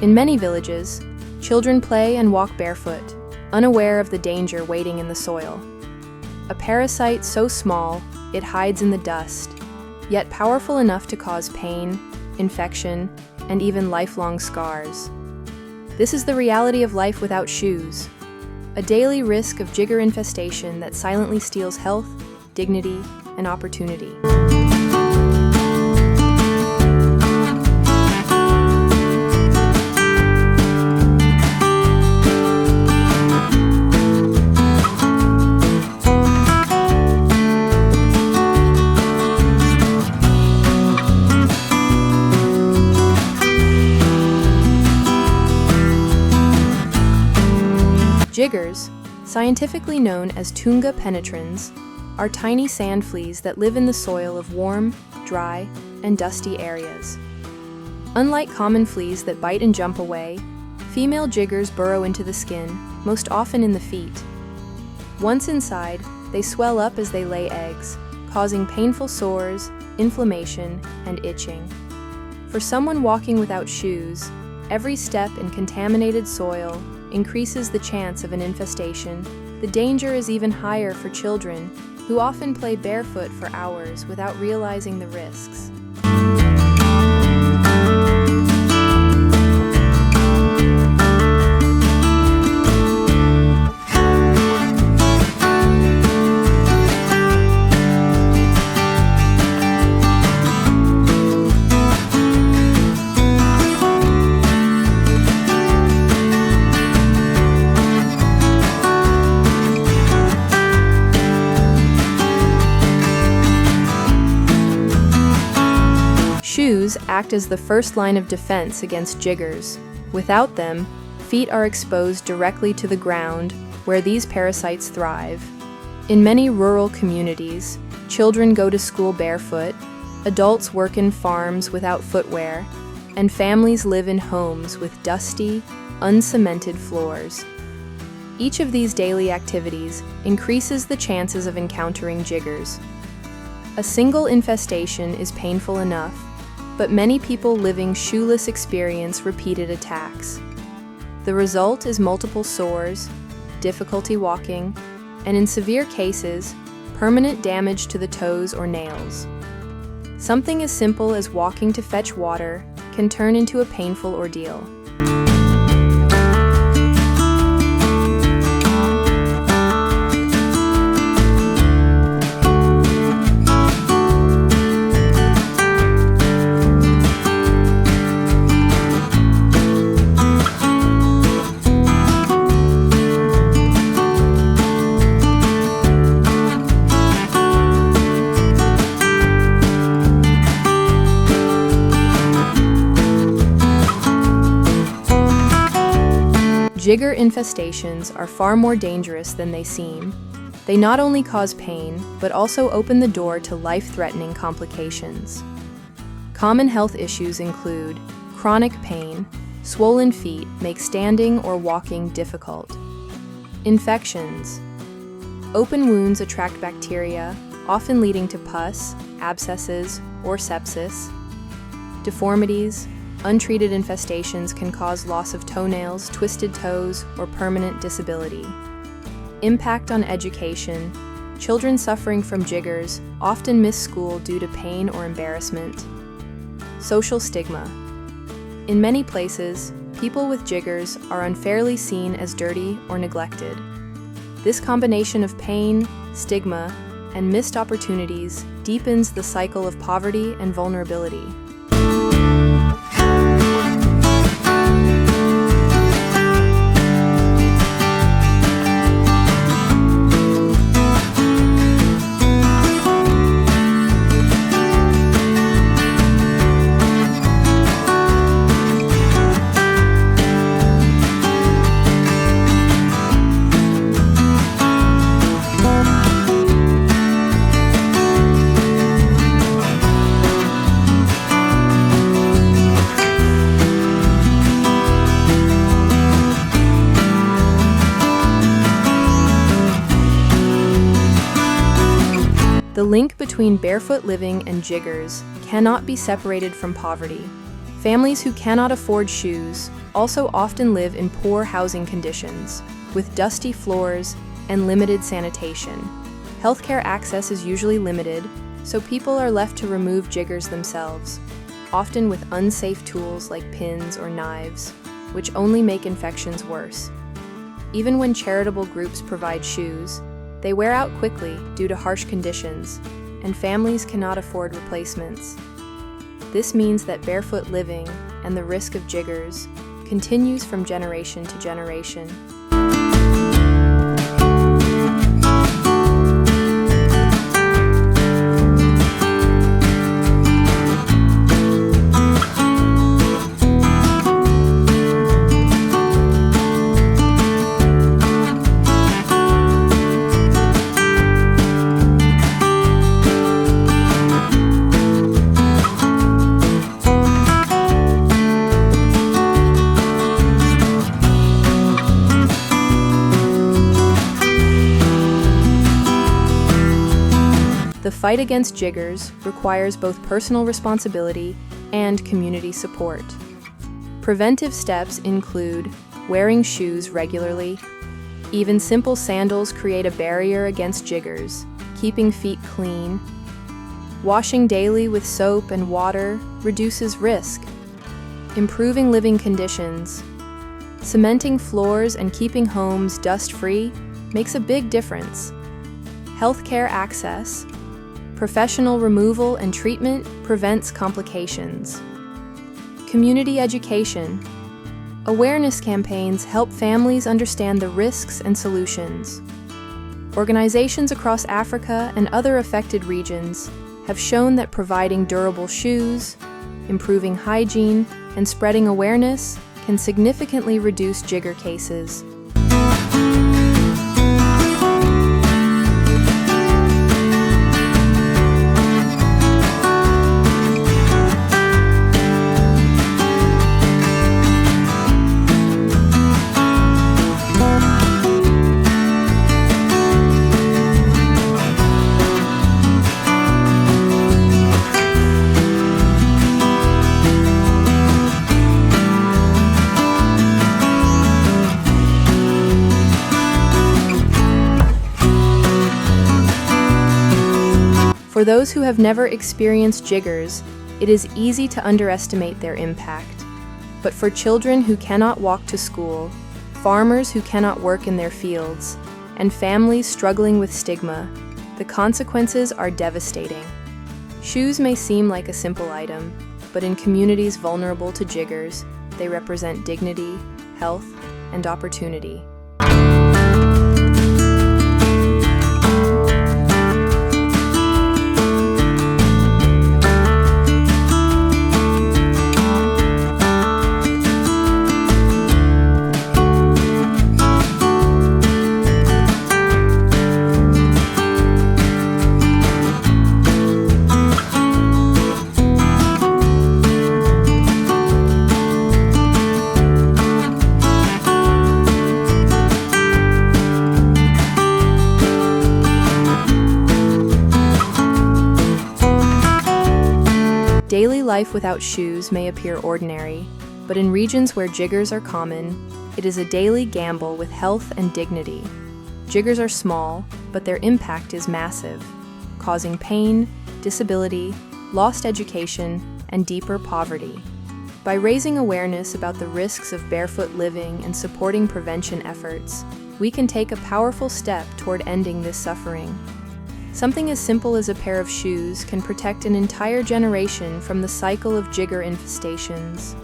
In many villages, children play and walk barefoot, unaware of the danger waiting in the soil. A parasite so small, it hides in the dust, yet powerful enough to cause pain, infection, and even lifelong scars. This is the reality of life without shoes, a daily risk of jigger infestation that silently steals health, dignity, and opportunity. Jiggers, scientifically known as Tunga penetrans, are tiny sand fleas that live in the soil of warm, dry, and dusty areas. Unlike common fleas that bite and jump away, female jiggers burrow into the skin, most often in the feet. Once inside, they swell up as they lay eggs, causing painful sores, inflammation, and itching. For someone walking without shoes, every step in contaminated soil increases the chance of an infestation. The danger is even higher for children, who often play barefoot for hours without realizing the risks. Shoes act as the first line of defense against jiggers. Without them, feet are exposed directly to the ground where these parasites thrive. In many rural communities, children go to school barefoot, adults work in farms without footwear, and families live in homes with dusty, uncemented floors. Each of these daily activities increases the chances of encountering jiggers. A single infestation is painful enough, but many people living shoeless experience repeated attacks. The result is multiple sores, difficulty walking, and in severe cases, permanent damage to the toes or nails. Something as simple as walking to fetch water can turn into a painful ordeal. Jigger infestations are far more dangerous than they seem. They not only cause pain, but also open the door to life-threatening complications. Common health issues include chronic pain, swollen feet make standing or walking difficult. Infections. Open wounds attract bacteria, often leading to pus, abscesses, or sepsis. Deformities. Untreated infestations can cause loss of toenails, twisted toes, or permanent disability. Impact on education. Children suffering from jiggers often miss school due to pain or embarrassment. Social stigma. In many places, people with jiggers are unfairly seen as dirty or neglected. This combination of pain, stigma, and missed opportunities deepens the cycle of poverty and vulnerability. The link between barefoot living and jiggers cannot be separated from poverty. Families who cannot afford shoes also often live in poor housing conditions, with dusty floors and limited sanitation. Healthcare access is usually limited, so people are left to remove jiggers themselves, often with unsafe tools like pins or knives, which only make infections worse. Even when charitable groups provide shoes, they wear out quickly due to harsh conditions, and families cannot afford replacements. This means that barefoot living and the risk of jiggers continues from generation to generation. The fight against jiggers requires both personal responsibility and community support. Preventive steps include wearing shoes regularly. Even simple sandals create a barrier against jiggers, keeping feet clean. Washing daily with soap and water reduces risk. Improving living conditions. Cementing floors and keeping homes dust-free makes a big difference. Healthcare access. Professional removal and treatment prevents complications. Community education. Awareness campaigns help families understand the risks and solutions. Organizations across Africa and other affected regions have shown that providing durable shoes, improving hygiene, and spreading awareness can significantly reduce jigger cases. For those who have never experienced jiggers, it is easy to underestimate their impact. But for children who cannot walk to school, farmers who cannot work in their fields, and families struggling with stigma, the consequences are devastating. Shoes may seem like a simple item, but in communities vulnerable to jiggers, they represent dignity, health, and opportunity. Daily life without shoes may appear ordinary, but in regions where jiggers are common, it is a daily gamble with health and dignity. Jiggers are small, but their impact is massive, causing pain, disability, lost education, and deeper poverty. By raising awareness about the risks of barefoot living and supporting prevention efforts, we can take a powerful step toward ending this suffering. Something as simple as a pair of shoes can protect an entire generation from the cycle of jigger infestations.